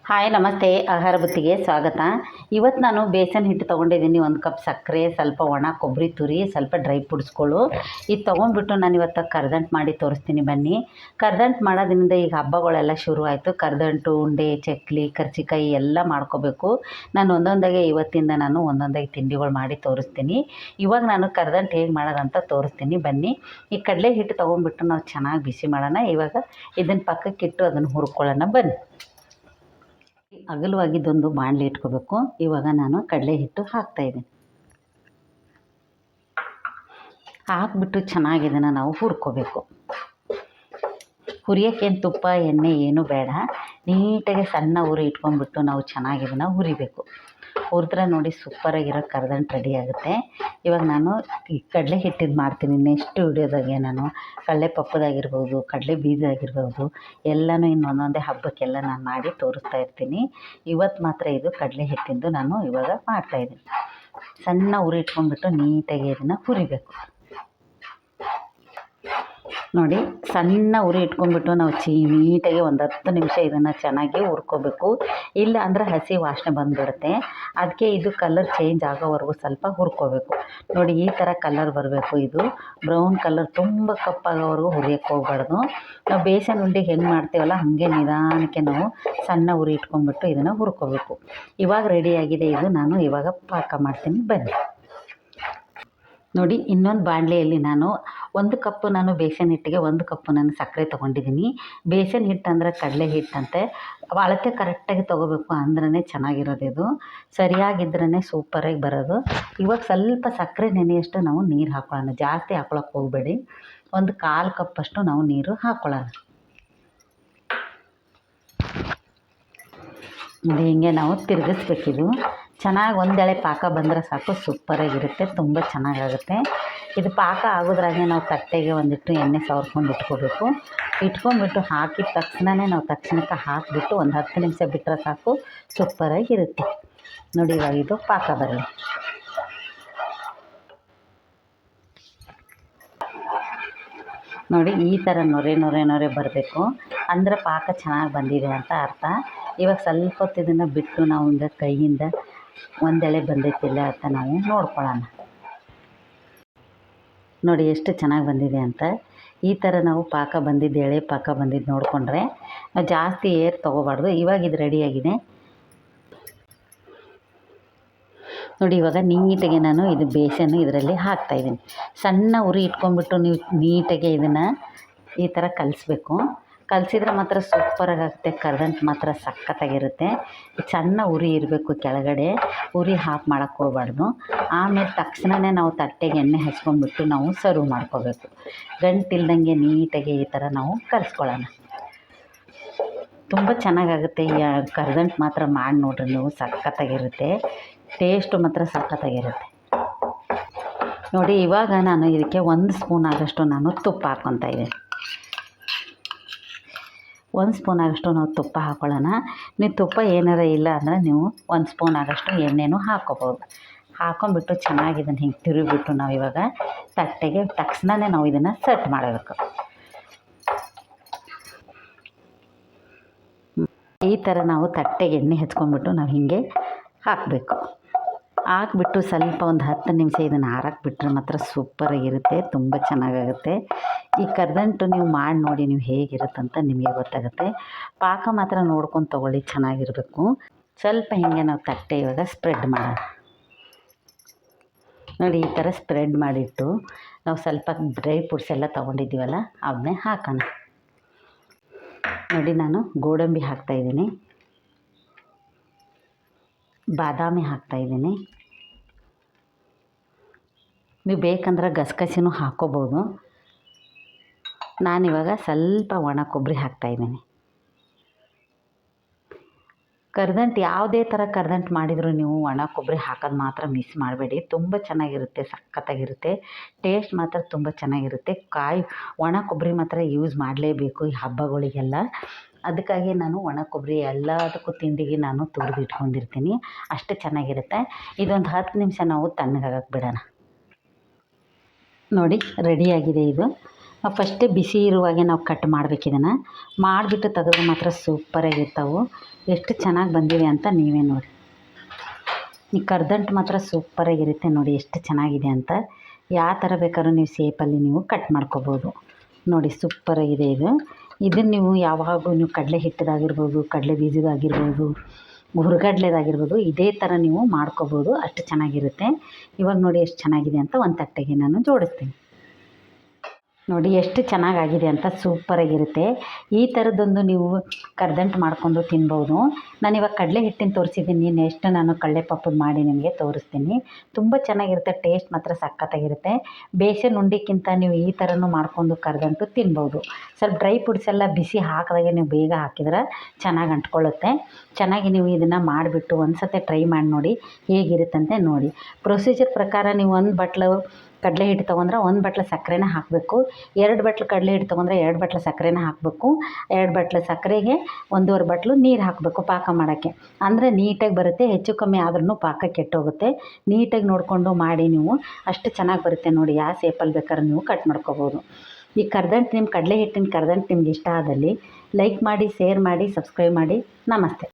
Hi ನಮಸ್ತೆ, ಆಹಾರ ಬುತ್ತಿಗೆ ಸ್ವಾಗತ. ಇವತ್ತು ನಾನು ಬೇಸನ್ ಹಿಟ್ಟು ತೊಗೊಂಡಿದ್ದೀನಿ. 1 ಕಪ್ ಸಕ್ಕರೆ, ಸ್ವಲ್ಪ ಒಣ ಕೊಬ್ಬರಿ ತುರಿ, ಸ್ವಲ್ಪ ಡ್ರೈ ಫ್ರೂಟ್ಸ್ಗಳು. ಇದು ತೊಗೊಂಡ್ಬಿಟ್ಟು ನಾನು ಇವತ್ತು ಕರ್ದಂಟು ಮಾಡಿ ತೋರಿಸ್ತೀನಿ ಬನ್ನಿ. ಕರ್ದಂಟು ಮಾಡೋದ್ರಿಂದ ಈಗ ಹಬ್ಬಗಳೆಲ್ಲ ಶುರು ಆಯಿತು. ಕರ್ದಂಟು, ಉಂಡೆ, ಚಕ್ಲಿ, ಕರ್ಜಿಕಾಯಿ ಎಲ್ಲ ಮಾಡ್ಕೋಬೇಕು. ನಾನು ಒಂದೊಂದಾಗೆ ಇವತ್ತಿಂದ ನಾನು ಒಂದೊಂದಾಗಿ ತಿಂಡಿಗಳು ಮಾಡಿ ತೋರಿಸ್ತೀನಿ. ಇವಾಗ ನಾನು ಕರ್ದಂಟು ಹೇಗೆ ಮಾಡೋದಂತ ತೋರಿಸ್ತೀನಿ ಬನ್ನಿ. ಈ ಕಡಲೆ ಹಿಟ್ಟು ತೊಗೊಂಡ್ಬಿಟ್ಟು ನಾವು ಚೆನ್ನಾಗಿ ಬಿಸಿ ಮಾಡೋಣ. ಇವಾಗ ಇದನ್ನು ಪಕ್ಕಕ್ಕಿಟ್ಟು ಅದನ್ನು ಹುರ್ಕೊಳ್ಳೋಣ ಬನ್ನಿ. ಅಗಲವಾಗಿದ್ದೊಂದು ಬಾಣಲೆ ಇಟ್ಕೋಬೇಕು. ಇವಾಗ ನಾನು ಕಡಲೆ ಹಿಟ್ಟು ಹಾಕ್ತಾಯಿದ್ದೀನಿ. ಹಾಕ್ಬಿಟ್ಟು ಚೆನ್ನಾಗಿ ಇದನ್ನು ನಾವು ಹುರ್ಕೋಬೇಕು. ಹುರಿಯೋಕ್ಕೇನು ತುಪ್ಪ ಎಣ್ಣೆ ಏನೂ ಬೇಡ. ನೀಟಾಗಿ ಸಣ್ಣ ಉರಿ ಇಟ್ಕೊಂಡ್ಬಿಟ್ಟು ನಾವು ಚೆನ್ನಾಗಿ ಇದನ್ನು ಹುರಿಬೇಕು. ಹುರಿದ್ರೆ ನೋಡಿ ಸೂಪರಾಗಿರೋ ಕರ್ದಂಟು ರೆಡಿ ಆಗುತ್ತೆ. ಇವಾಗ ನಾನು ಈ ಕಡಲೆ ಹಿಟ್ಟಿದ್ದು ಮಾಡ್ತೀನಿ. ನೆಕ್ಸ್ಟ್ ವಿಡಿಯೋದಾಗೆ ನಾನು ಕಡಲೆ ಪಪ್ಪದಾಗಿರ್ಬೋದು, ಕಡಲೆ ಬೀಜ ಆಗಿರ್ಬೋದು, ಎಲ್ಲನೂ ಒಂದೊಂದೇ ಹಬ್ಬಕ್ಕೆಲ್ಲ ನಾನು ಮಾಡಿ ತೋರಿಸ್ತಾ ಇರ್ತೀನಿ. ಇವತ್ತು ಮಾತ್ರ ಇದು ಕಡಲೆ ಹಿಟ್ಟಿಂದು ನಾನು ಇವಾಗ ಮಾಡ್ತಾಯಿದ್ದೀನಿ. ಸಣ್ಣ ಉರಿ ಇಟ್ಕೊಂಡ್ಬಿಟ್ಟು ನೀಟಾಗಿ ಇದನ್ನು ಹುರಿಬೇಕು. ನೋಡಿ, ಸಣ್ಣ ಉರಿ ಇಟ್ಕೊಂಡ್ಬಿಟ್ಟು ನಾವು ನೀಟಾಗಿ ಒಂದು 10 ನಿಮಿಷ ಇದನ್ನು ಚೆನ್ನಾಗಿ ಹುರ್ಕೋಬೇಕು. ಇಲ್ಲ ಅಂದರೆ ಹಸಿ ವಾಸನೆ ಬಂದುಬಿಡುತ್ತೆ. ಅದಕ್ಕೆ ಇದು ಕಲರ್ ಚೇಂಜ್ ಆಗೋವರೆಗೂ ಸ್ವಲ್ಪ ಹುರ್ಕೋಬೇಕು. ನೋಡಿ, ಈ ಥರ ಕಲರ್ ಬರಬೇಕು. ಇದು ಬ್ರೌನ್ ಕಲರ್ ತುಂಬ ಕಪ್ಪಾಗೋವರೆಗೂ ಹುರಿಯೋಕ್ಕೆ ಹೋಗ್ಬಾರ್ದು. ನಾವು ಬೇಸನ್ ಉಂಡೆ ಹೆಂಗೆ ಮಾಡ್ತೀವಲ್ಲ ಹಾಗೆ ನಿಧಾನಕ್ಕೆ ನಾವು ಸಣ್ಣ ಉರಿ ಇಟ್ಕೊಂಡ್ಬಿಟ್ಟು ಇದನ್ನು ಹುರ್ಕೋಬೇಕು. ಇವಾಗ ರೆಡಿಯಾಗಿದೆ ಇದು. ನಾನು ಇವಾಗ ಪಾಕ ಮಾಡ್ತೀನಿ ಬನ್ನಿ. ನೋಡಿ, ಇನ್ನೊಂದು ಬಾಣಲೆಯಲ್ಲಿ ನಾನು 1 ಕಪ್ಪು ನಾನು ಬೇಸನ್ ಹಿಟ್ಟಿಗೆ 1 ಕಪ್ಪು ನಾನು ಸಕ್ಕರೆ ತೊಗೊಂಡಿದ್ದೀನಿ. ಬೇಸನ್ ಹಿಟ್ಟು ಅಂದರೆ ಕಡಲೆ ಹಿಟ್ಟಂತೆ ಅಳತೆ ಕರೆಕ್ಟಾಗಿ ತೊಗೋಬೇಕು, ಅಂದ್ರೇ ಚೆನ್ನಾಗಿರೋದು. ಇದು ಸರಿಯಾಗಿದ್ರೇ ಸೂಪರಾಗಿ ಬರೋದು. ಇವಾಗ ಸ್ವಲ್ಪ ಸಕ್ಕರೆ ನೆನೆಯಷ್ಟು ನಾವು ನೀರು ಹಾಕ್ಕೊಳ್ಳೋಣ. ಜಾಸ್ತಿ ಹಾಕ್ಕೊಳಕ್ಕೆ ಹೋಗಬೇಡಿ. 1/4 ಕಪ್ಪಷ್ಟು ನಾವು ನೀರು ಹಾಕ್ಕೊಳ್ಳೋಣ. ನೋಡಿ, ಹಿಂಗೆ ನಾವು ತಿರುಗಿಸ್ಬೇಕಿದು. ಚೆನ್ನಾಗಿ ಒಂದೆಳೆ ಪಾಕ ಬಂದರೆ ಸಾಕು, ಸೂಪರಾಗಿರುತ್ತೆ, ತುಂಬ ಚೆನ್ನಾಗಾಗುತ್ತೆ. ಇದು ಪಾಕ ಆಗೋದ್ರಾಗೆ ನಾವು ತಟ್ಟೆಗೆ ಒಂದಿಟ್ಟು ಎಣ್ಣೆ ಸವರ್ಕೊಂಡು ಇಟ್ಕೊಂಡ್ಬಿಟ್ಟು ಹಾಕಿದ ತಕ್ಷಣವೇ ನಾವು ತಕ್ಷಣಕ್ಕೆ ಹಾಕಿಬಿಟ್ಟು ಒಂದು 10 ನಿಮಿಷ ಬಿಟ್ಟರೆ ಸಾಕು, ಸೂಪರಾಗಿರುತ್ತೆ. ನೋಡಿ, ಇವಾಗ ಇದು ಪಾಕ ಬರಲಿ. ನೋಡಿ, ಈ ಥರ ನೊರೆ ಬರಬೇಕು, ಅಂದರೆ ಪಾಕ ಚೆನ್ನಾಗಿ ಬಂದಿದೆ ಅಂತ ಅರ್ಥ. ಇವಾಗ ಸ್ವಲ್ಪ ಹೊತ್ತು ಇದನ್ನು ಬಿಟ್ಟು ನಾವು ಹಿಂಗೆ ಕೈಯಿಂದ ಒಂದೆಳೆ ಬಂದೈತಿಲ್ಲ ಅಂತ ನಾವು ನೋಡ್ಕೊಳ್ಳೋಣ. ನೋಡಿ ಎಷ್ಟು ಚೆನ್ನಾಗಿ ಬಂದಿದೆ ಅಂತ. ಈ ಥರ ನಾವು ಪಾಕ ಬಂದಿದ್ದು, ಎಳೆ ಪಾಕ ಬಂದಿದ್ದು ನೋಡಿಕೊಂಡ್ರೆ ನಾವು ಜಾಸ್ತಿ ಏರ್ ತೊಗೋಬಾರ್ದು. ಇವಾಗ ಇದು ರೆಡಿಯಾಗಿದೆ ನೋಡಿ. ಇವಾಗ ನೀಟಾಗಿ ನಾನು ಇದು ಬೇಸನ್ನು ಇದರಲ್ಲಿ ಹಾಕ್ತಾಯಿದ್ದೀನಿ. ಸಣ್ಣ ಉರಿ ಇಟ್ಕೊಂಡ್ಬಿಟ್ಟು ನೀವು ನೀಟಾಗಿ ಇದನ್ನು ಈ ಥರ ಕಲಿಸ್ಬೇಕು. ಕಲಿಸಿದ್ರೆ ಮಾತ್ರ ಸೂಪರಾಗುತ್ತೆ. ಕರ್ದಂಟು ಮಾತ್ರ ಸಖತ್ತಾಗಿರುತ್ತೆ. ಸಣ್ಣ ಉರಿ ಇರಬೇಕು ಕೆಳಗಡೆ, ಉರಿ ಹಾಫ್ ಮಾಡೋಕ್ಕೆ ಹೋಗ್ಬಾರ್ದು. ಆಮೇಲೆ ತಕ್ಷಣವೇ ನಾವು ತಟ್ಟೆಗೆ ಎಣ್ಣೆ ಹಚ್ಕೊಂಡ್ಬಿಟ್ಟು ನಾವು ಸರ್ವ್ ಮಾಡ್ಕೋಬೇಕು. ಗಂಟಿಲ್ದಂಗೆ ನೀಟಾಗಿ ಈ ಥರ ನಾವು ಕಲಿಸ್ಕೊಳ್ಳೋಣ. ತುಂಬ ಚೆನ್ನಾಗಾಗುತ್ತೆ. ಈ ಕರ್ದಂಟು ಮಾತ್ರ ಮಾಡಿ ನೋಡ್ರಿ ನೀವು, ಸಖತ್ತಾಗಿರುತ್ತೆ. ಟೇಸ್ಟು ಮಾತ್ರ ಸಖತ್ತಾಗಿರುತ್ತೆ. ನೋಡಿ, ಇವಾಗ ನಾನು ಇದಕ್ಕೆ 1 ಸ್ಪೂನ್ ಆಗೋಷ್ಟು ನಾನು ತುಪ್ಪ ಹಾಕ್ಕೊತಾ ಇದ್ದೀನಿ. 1 ಸ್ಪೂನ್ ಆಗೋಷ್ಟು ನಾವು ತುಪ್ಪ ಹಾಕ್ಕೊಳ್ಳೋಣ. ನೀವು ತುಪ್ಪ ಏನಾರ ಇಲ್ಲ ಅಂದರೆ ನೀವು 1 ಸ್ಪೂನ್ ಆಗೋಷ್ಟು ಎಣ್ಣೆನೂ ಹಾಕ್ಕೋಬೋದು. ಹಾಕ್ಕೊಂಬಿಟ್ಟು ಚೆನ್ನಾಗಿ ಇದನ್ನು ಹಿಂಗೆ ತಿರುಗಿಬಿಟ್ಟು ನಾವು ಇವಾಗ ತಟ್ಟೆಗೆ ತಕ್ಷಣವೇ ನಾವು ಇದನ್ನು ಸೆಟ್ ಮಾಡಬೇಕು. ಈ ಥರ ನಾವು ತಟ್ಟೆಗೆ ಎಣ್ಣೆ ಹಚ್ಕೊಂಡ್ಬಿಟ್ಟು ನಾವು ಹೀಗೆ ಹಾಕಬೇಕು. ಹಾಕ್ಬಿಟ್ಟು ಸ್ವಲ್ಪ ಒಂದು 10 ನಿಮಿಷ ಇದನ್ನು ಆರಕ್ಕೆ ಬಿಟ್ಟರೆ ಮಾತ್ರ ಸೂಪರಾಗಿರುತ್ತೆ, ತುಂಬ ಚೆನ್ನಾಗಾಗುತ್ತೆ. ಈ ಕರ್ದಂಟು ನೀವು ಮಾಡಿ ನೋಡಿ, ನೀವು ಹೇಗಿರುತ್ತಂತ ನಿಮಗೆ ಗೊತ್ತಾಗುತ್ತೆ. ಪಾಕ ಮಾತ್ರ ನೋಡ್ಕೊಂಡು ತೊಗೊಳ್ಳಿ, ಚೆನ್ನಾಗಿರಬೇಕು. ಸ್ವಲ್ಪ ಹೀಗೆ ನಾವು ತಟ್ಟೆ ಇವಾಗ ಸ್ಪ್ರೆಡ್ ಮಾಡೋಣ. ನೋಡಿ, ಈ ಥರ ಸ್ಪ್ರೆಡ್ ಮಾಡಿಟ್ಟು ನಾವು ಸ್ವಲ್ಪ ಡ್ರೈ ಫ್ರೂಟ್ಸ್ ಎಲ್ಲ ತೊಗೊಂಡಿದ್ದೀವಲ್ಲ ಅದನ್ನೇ ಹಾಕೋಣ. ನೋಡಿ, ನಾನು ಗೋಡಂಬಿ ಹಾಕ್ತಾಯಿದ್ದೀನಿ, ಬಾದಾಮಿ ಹಾಕ್ತಾಯಿದ್ದೀನಿ. ನೀವು ಬೇಕಂದ್ರೆ ಗಸಗಸಿನೂ ಹಾಕ್ಕೋಬೋದು. ನಾನಿವಾಗ ಸ್ವಲ್ಪ ಒಣ ಕೊಬ್ಬರಿ ಹಾಕ್ತಾಯಿದ್ದೀನಿ. ಕರ್ದಂಟು ಯಾವುದೇ ಥರ ಕರ್ದಂಟು ಮಾಡಿದರೂ ನೀವು ಒಣ ಕೊಬ್ಬರಿ ಹಾಕೋದು ಮಾತ್ರ ಮಿಸ್ ಮಾಡಬೇಡಿ. ತುಂಬ ಚೆನ್ನಾಗಿರುತ್ತೆ, ಸಖತ್ತಾಗಿರುತ್ತೆ. ಟೇಸ್ಟ್ ಮಾತ್ರ ತುಂಬ ಚೆನ್ನಾಗಿರುತ್ತೆ. ಒಣ ಕೊಬ್ಬರಿ ಮಾತ್ರ ಯೂಸ್ ಮಾಡಲೇಬೇಕು ಈ ಹಬ್ಬಗಳಿಗೆಲ್ಲ. ಅದಕ್ಕಾಗಿ ನಾನು ಒಣ ಕೊಬ್ಬರಿ ಎಲ್ಲದಕ್ಕೂ ತಿಂಡಿಗೆ ನಾನು ತುರಿದು ಇಟ್ಕೊಂಡಿರ್ತೀನಿ, ಅಷ್ಟು ಚೆನ್ನಾಗಿರುತ್ತೆ. ಇದೊಂದು 10 ನಿಮಿಷ ನಾವು ತಣ್ಣಗಾಗಕ್ಕೆ ಬಿಡೋಣ. ನೋಡಿ, ರೆಡಿಯಾಗಿದೆ ಇದು. ಫಸ್ಟೇ ಬಿಸಿ ಇರುವಾಗೆ ನಾವು ಕಟ್ ಮಾಡ್ಬೇಕು. ಇದನ್ನು ಮಾಡಿಬಿಟ್ಟು ತೆಗೆದ್ರೆ ಮಾತ್ರ ಸೂಪರಾಗಿರ್ತಾವೆ. ಎಷ್ಟು ಚೆನ್ನಾಗಿ ಬಂದಿವೆ ಅಂತ ನೀವೇ ನೋಡಿ. ಈ ಕರ್ದಂಟು ಮಾತ್ರ ಸೂಪರಾಗಿರುತ್ತೆ ನೋಡಿ, ಎಷ್ಟು ಚೆನ್ನಾಗಿದೆ ಅಂತ. ಯಾವ ಥರ ಬೇಕಾದ್ರೂ ನೀವು ಶೇಪಲ್ಲಿ ನೀವು ಕಟ್ ಮಾಡ್ಕೊಬೋದು ನೋಡಿ. ಸೂಪರಾಗಿದೆ ಇದು. ಇದನ್ನು ನೀವು ಯಾವಾಗೂ ನೀವು ಕಡಲೆ ಹಿಟ್ಟದಾಗಿರ್ಬೋದು, ಕಡಲೆ ಬೀಜದಾಗಿರ್ಬೋದು, ಹುರ್ಗಡ್ಲೆದಾಗಿರ್ಬೋದು, ಇದೇ ಥರ ನೀವು ಮಾಡ್ಕೊಬೋದು. ಅಷ್ಟು ಚೆನ್ನಾಗಿರುತ್ತೆ. ಇವಾಗ ನೋಡಿ ಎಷ್ಟು ಚೆನ್ನಾಗಿದೆ ಅಂತ ಒಂದು ತಟ್ಟೆಗೆ ನಾನು ಜೋಡಿಸ್ತೀನಿ. ನೋಡಿ ಎಷ್ಟು ಚೆನ್ನಾಗಾಗಿದೆ ಅಂತ, ಸೂಪರಾಗಿರುತ್ತೆ. ಈ ಥರದ್ದೊಂದು ನೀವು ಕರ್ದಂಟು ಮಾಡ್ಕೊಂಡು ತಿನ್ಬೋದು. ನಾನಿವಾಗ ಕಡಲೆ ಹಿಟ್ಟಿನ ತೋರಿಸಿದ್ದೀನಿ. ನೆಕ್ಸ್ಟ್ ನಾನು ಕಡಲೆ ಪಪ್ಪದು ಮಾಡಿ ನಿಮಗೆ ತೋರಿಸ್ತೀನಿ. ತುಂಬ ಚೆನ್ನಾಗಿರುತ್ತೆ. ಟೇಸ್ಟ್ ಮಾತ್ರ ಸಖತ್ತಾಗಿರುತ್ತೆ. ಬೇಸನ್ ಉಂಡೆಕ್ಕಿಂತ ನೀವು ಈ ಥರನೂ ಮಾಡ್ಕೊಂಡು ಕರ್ದಂಟು ತಿನ್ಬೋದು. ಸ್ವಲ್ಪ ಡ್ರೈ ಫ್ರೂಟ್ಸ್ ಎಲ್ಲ ಬಿಸಿ ಹಾಕಿದಾಗೆ ನೀವು ಬೇಗ ಹಾಕಿದ್ರೆ ಚೆನ್ನಾಗಿ ಅಂಟ್ಕೊಳ್ಳುತ್ತೆ. ಚೆನ್ನಾಗಿ ನೀವು ಇದನ್ನು ಮಾಡಿಬಿಟ್ಟು ಒಂದು ಸತಿ ಟ್ರೈ ಮಾಡಿ ನೋಡಿ ಹೇಗಿರುತ್ತಂತೆ ನೋಡಿ. ಪ್ರೊಸೀಜರ್ ಪ್ರಕಾರ ನೀವು ಒಂದು ಬಟ್ಲು ಕಡಲೆ ಹಿಟ್ಟು ತೊಗೊಂಡ್ರೆ 1 ಬಟ್ಲು ಸಕ್ಕರೆನ ಹಾಕಬೇಕು. 2 ಬಟ್ಲು ಕಡಲೆ ಹಿಟ್ಟು ತೊಗೊಂಡ್ರೆ 2 ಬಟ್ಲು ಸಕ್ಕರೆನ ಹಾಕಬೇಕು. 2 ಬಟ್ಲು ಸಕ್ಕರೆಗೆ 1.5 ಬಟ್ಲು ನೀರು ಹಾಕಬೇಕು ಪಾಕ ಮಾಡೋಕ್ಕೆ. ಅಂದರೆ ನೀಟಾಗಿ ಬರುತ್ತೆ. ಹೆಚ್ಚು ಕಮ್ಮಿ ಆದ್ರೂ ಪಾಕ ಕೆಟ್ಟೋಗುತ್ತೆ. ನೀಟಾಗಿ ನೋಡಿಕೊಂಡು ಮಾಡಿ ನೀವು, ಅಷ್ಟು ಚೆನ್ನಾಗಿ ಬರುತ್ತೆ ನೋಡಿ. ಯಾವ ಶೇಪಲ್ಲಿ ಬೇಕಾದ್ರೂ ನೀವು ಕಟ್ ಮಾಡ್ಕೊಬೋದು. ಈ ಕರ್ದಂಟು ನಿಮ್ಮ ಕಡಲೆ ಹಿಟ್ಟಿನ ಕರ್ದಂಟು ನಿಮ್ಗೆ ಇಷ್ಟ ಆದಲ್ಲಿ ಲೈಕ್ ಮಾಡಿ, ಶೇರ್ ಮಾಡಿ, ಸಬ್ಸ್ಕ್ರೈಬ್ ಮಾಡಿ. ನಮಸ್ತೆ.